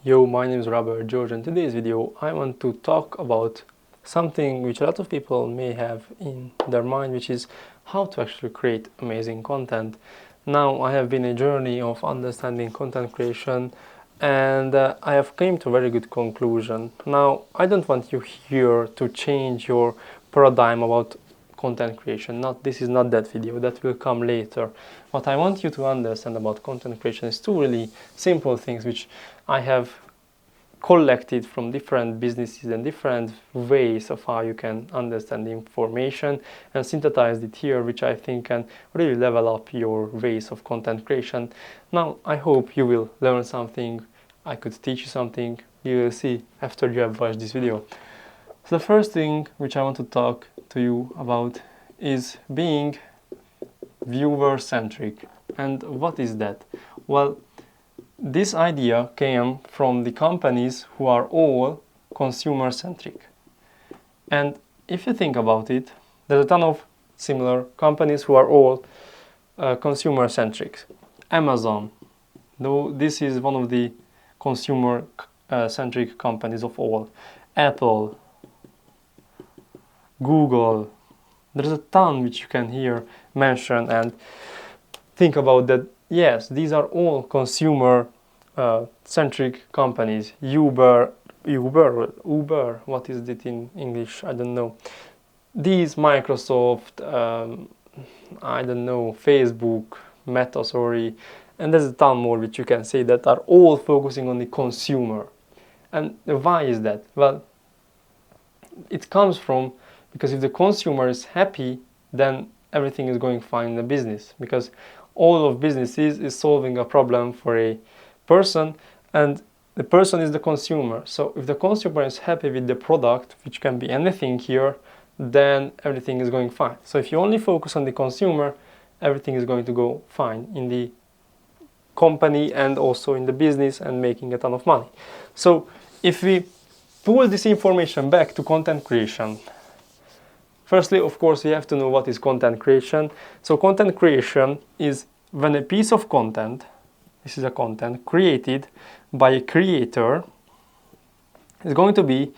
Yo, my name is Robert George, and in today's video I want to talk about something which a lot of people may have in their mind, which is how to actually create amazing content. Now, I have been a journey of understanding content creation, and I have came to a very good conclusion. Now, I don't want you here to change your paradigm about content creation. This is not that video, that will come later. What I want you to understand about content creation is two really simple things which I have collected from different businesses and different ways of how you can understand the information and synthesized it here, which I think can really level up your ways of content creation. Now, I hope you will learn something, I could teach you something, you will see after you have watched this video. So the first thing which I want to talk to you about is being viewer-centric. And what is that? Well, this idea came from the companies who are all consumer-centric. And if you think about it, there's a ton of similar companies who are all consumer-centric. Amazon, though this is one of the consumer-centric companies of all. Apple, Google, there's a ton which you can here mention and think about that. Yes, these are all consumer centric companies. Uber, what is it in English? I don't know. These Microsoft, I don't know, Facebook, Meta, sorry, and there's a ton more which you can say that are all focusing on the consumer. And why is that? Well, it comes from because if the consumer is happy, then everything is going fine in the business, because all of businesses is solving a problem for a person, and the person is the consumer. So if the consumer is happy with the product, which can be anything here, then everything is going fine. So if you only focus on the consumer, everything is going to go fine in the company and also in the business and making a ton of money. So if we pull this information back to content creation, firstly, of course, we have to know what is content creation. So content creation is when a piece of content, this is a content created by a creator, is going to be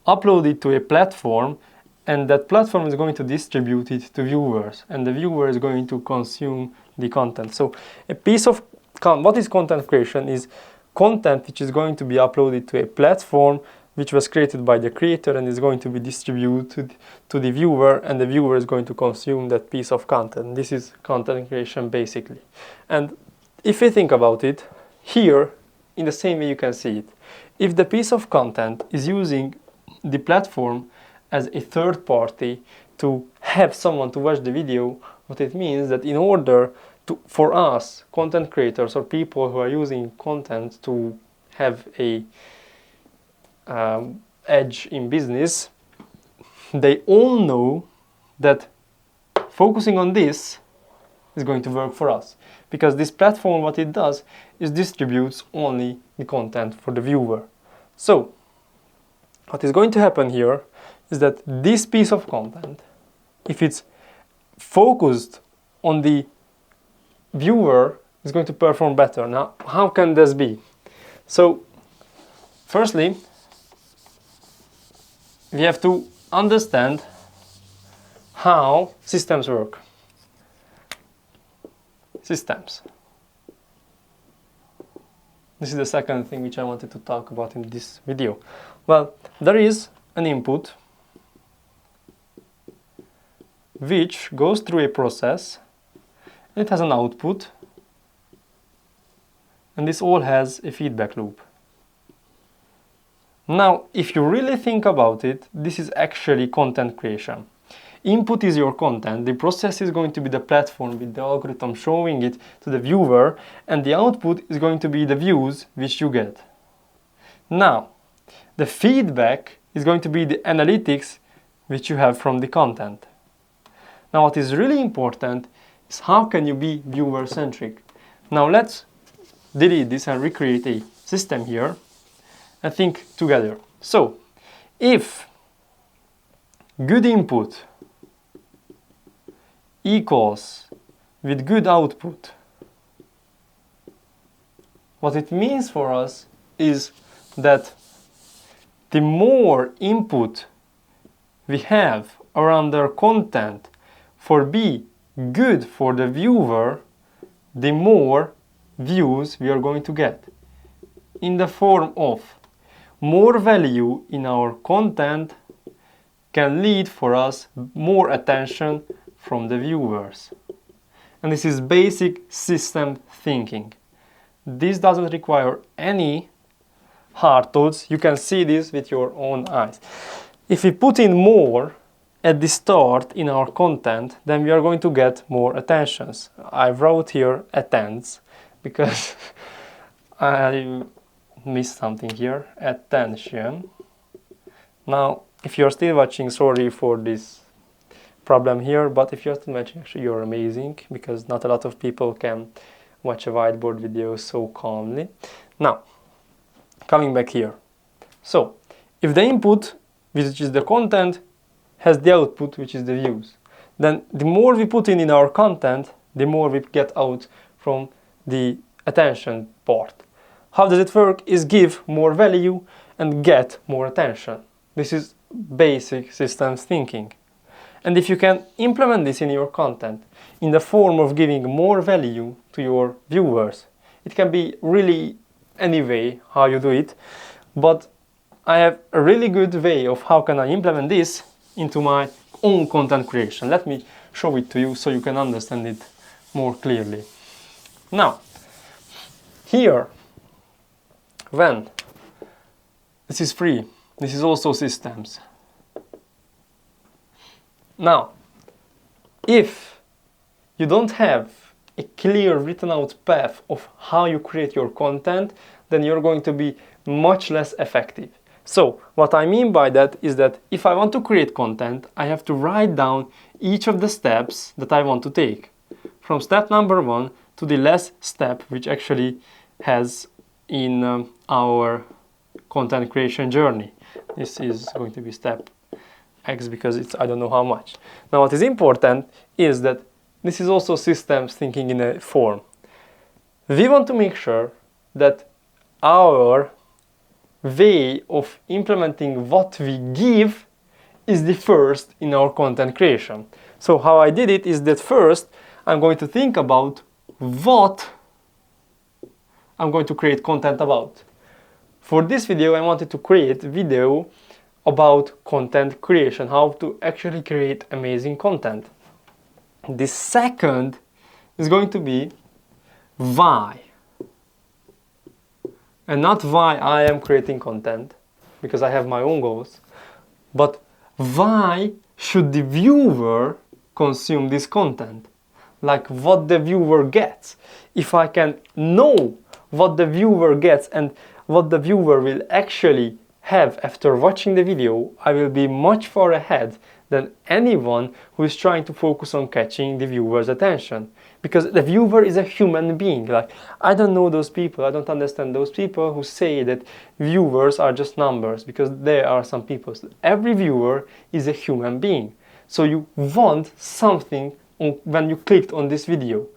uploaded to a platform, and that platform is going to distribute it to viewers, and the viewer is going to consume the content. So a piece of what is content creation is content which is going to be uploaded to a platform which was created by the creator and is going to be distributed to the viewer, and the viewer is going to consume that piece of content. This is content creation basically. And if you think about it, here, in the same way you can see it. If the piece of content is using the platform as a third party to have someone to watch the video, what it means that in order for us, content creators or people who are using content to have a edge in business, they all know that focusing on this is going to work for us, because this platform, what it does is distributes only the content for the viewer. So what is going to happen here is that this piece of content, if it's focused on the viewer, is going to perform better. Now, how can this be? So firstly, we have to understand how systems work. Systems. This is the second thing which I wanted to talk about in this video. Well, there is an input which goes through a process, and it has an output, and this all has a feedback loop. Now, if you really think about it, this is actually content creation. Input is your content, the process is going to be the platform with the algorithm showing it to the viewer, and the output is going to be the views which you get. Now, the feedback is going to be the analytics which you have from the content. Now, what is really important is how can you be viewer-centric. Now, let's delete this and recreate a system here and think together. So, if good input equals with good output, What it means for us is that the more input we have around our content for be good for the viewer, the more views we are going to get. In the form of more value in our content can lead for us more attention from the viewers. And this is basic system thinking. This doesn't require any hard thoughts. You can see this with your own eyes. If we put in more at the start in our content, then we are going to get more attentions. I wrote here attends because I missed something here. Attention. Now, if you're still watching, sorry for this problem here, but if you're still watching, actually you're amazing, because not a lot of people can watch a whiteboard video so calmly. Now, coming back here. So, if the input, which is the content, has the output, which is the views, then the more we put in our content, the more we get out from the attention part. How does it work? Is give more value and get more attention. This is basic systems thinking. And if you can implement this in your content in the form of giving more value to your viewers, it can be really any way how you do it, but I have a really good way of how can I implement this into my own content creation. Let me show it to you so you can understand it more clearly. Now, here, when this is free, this is also systems. Now, if you don't have a clear written out path of how you create your content, then you're going to be much less effective. So what I mean by that is that if I want to create content, I have to write down each of the steps that I want to take. From step number 1 to the last step, which actually has in our content creation journey. This is going to be step X because it's I don't know how much. Now what is important is that this is also systems thinking in a form. We want to make sure that our way of implementing what we give is the first in our content creation. So how I did it is that first I'm going to think about what I'm going to create content about. For this video I wanted to create a video about content creation, how to actually create amazing content. The second is going to be why. And not why I am creating content, because I have my own goals, but why should the viewer consume this content? Like what the viewer gets. If I can know what the viewer gets and what the viewer will actually have after watching the video, I will be much far ahead than anyone who is trying to focus on catching the viewer's attention. Because the viewer is a human being. Like, I don't know those people, I don't understand those people who say that viewers are just numbers, because there are some people. So every viewer is a human being. So you want something when you clicked on this video.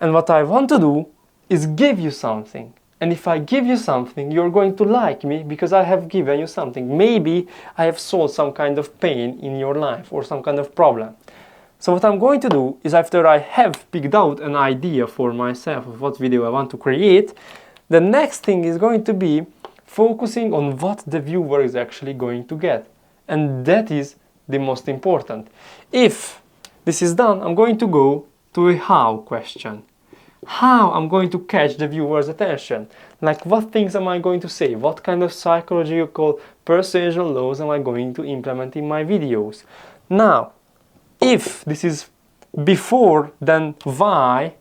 And what I want to do is give you something. And if I give you something, you're going to like me because I have given you something. Maybe I have solved some kind of pain in your life or some kind of problem. So what I'm going to do is, after I have picked out an idea for myself of what video I want to create, the next thing is going to be focusing on what the viewer is actually going to get. And that is the most important. If this is done, I'm going to go to a how question. How I'm going to catch the viewer's attention. Like, what things am I going to say? What kind of psychological persuasion laws am I going to implement in my videos? Now, if this is before then why,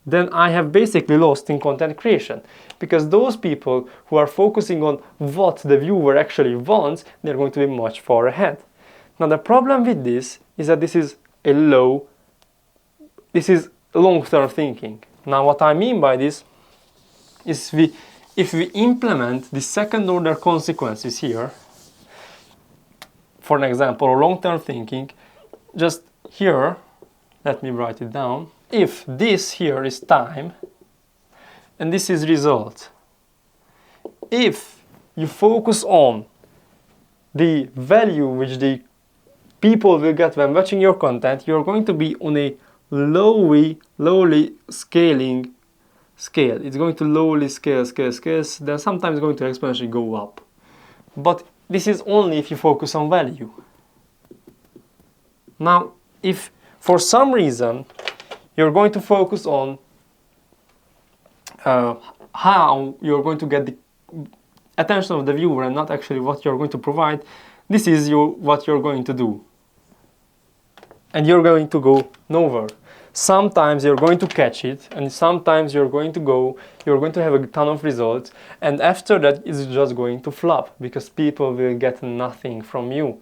then I have basically lost in content creation. Because those people who are focusing on what the viewer actually wants, they're going to be much far ahead. Now the problem with this is that this is long-term thinking. Now what I mean by this is if we implement the second order consequences here, for an example, long-term thinking, just here, let me write it down. If this here is time, and this is result. If you focus on the value which the people will get when watching your content, you're going to be on a lowly scaling scale. It's going to lowly scale, then sometimes going to exponentially go up. But this is only if you focus on value. Now, if for some reason you're going to focus on how you're going to get the attention of the viewer and not actually what you're going to provide, this is what you're going to do. And you're going to go nowhere. Sometimes you're going to catch it, and sometimes you're going to have a ton of results, and after that it's just going to flop because people will get nothing from you.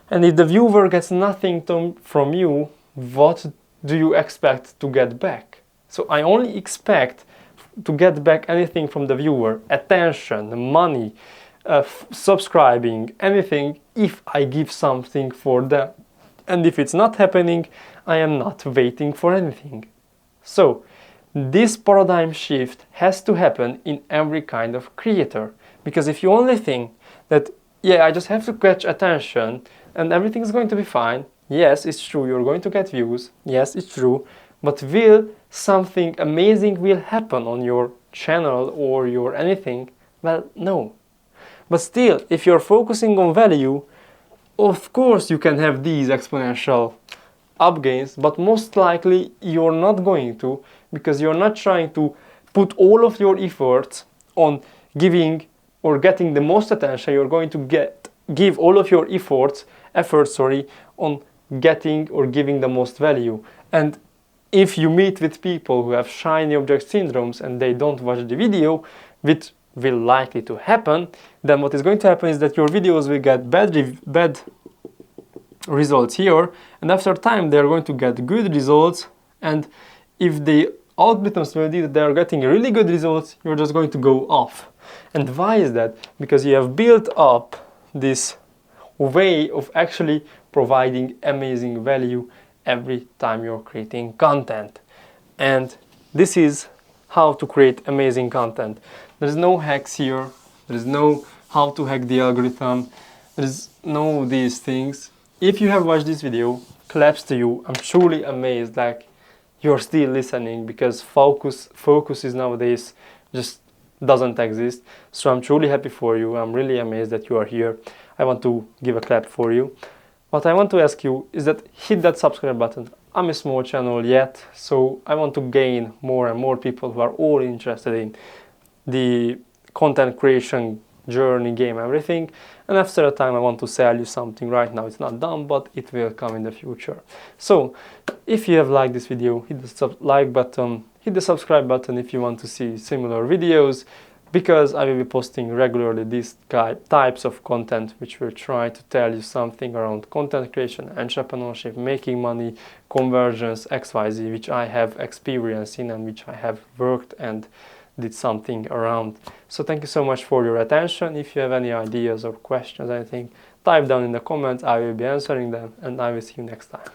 And if the viewer gets nothing from you, what do you expect to get back? So I only expect to get back anything from the viewer: attention, money, subscribing, anything, if I give something for them. And if it's not happening, I am not waiting for anything. So this paradigm shift has to happen in every kind of creator. Because if you only think that, yeah, I just have to catch attention and everything's going to be fine, yes, it's true, you're going to get views, yes, it's true, but will something amazing will happen on your channel or your anything? Well, no. But still, if you're focusing on value, of course you can have these exponential up gains, but most likely you're not going to, because you're not trying to put all of your efforts on giving or getting the most attention. You're going to give all of your efforts on getting or giving the most value. And if you meet with people who have shiny object syndromes and they don't watch the video, which will likely to happen, then what is going to happen is that your videos will get bad results here, and after time they are going to get good results. And if the algorithms will see that they are getting really good results, you're just going to go off. And why is that? Because you have built up this way of actually providing amazing value every time you're creating content. And this is how to create amazing content. There's no hacks here. There's no how to hack the algorithm. There's no these things. If you have watched this video, claps to you. I'm truly amazed like you're still listening, because focus is nowadays just doesn't exist. So I'm truly happy for you. I'm really amazed that you are here. I want to give a clap for you. What I want to ask you is that hit that subscribe button. I'm a small channel yet, so I want to gain more and more people who are all interested in the content creation journey, game, everything. And after a time I want to sell you something. Right now it's not done, but it will come in the future. So if you have liked this video, hit the like button, hit the subscribe button if you want to see similar videos, because I will be posting regularly these types of content which will try to tell you something around content creation, entrepreneurship, making money, conversions, XYZ, which I have experience in and which I have worked and did something around. So thank you so much for your attention. If you have any ideas or questions, anything, type down in the comments. I will be answering them, and I will see you next time.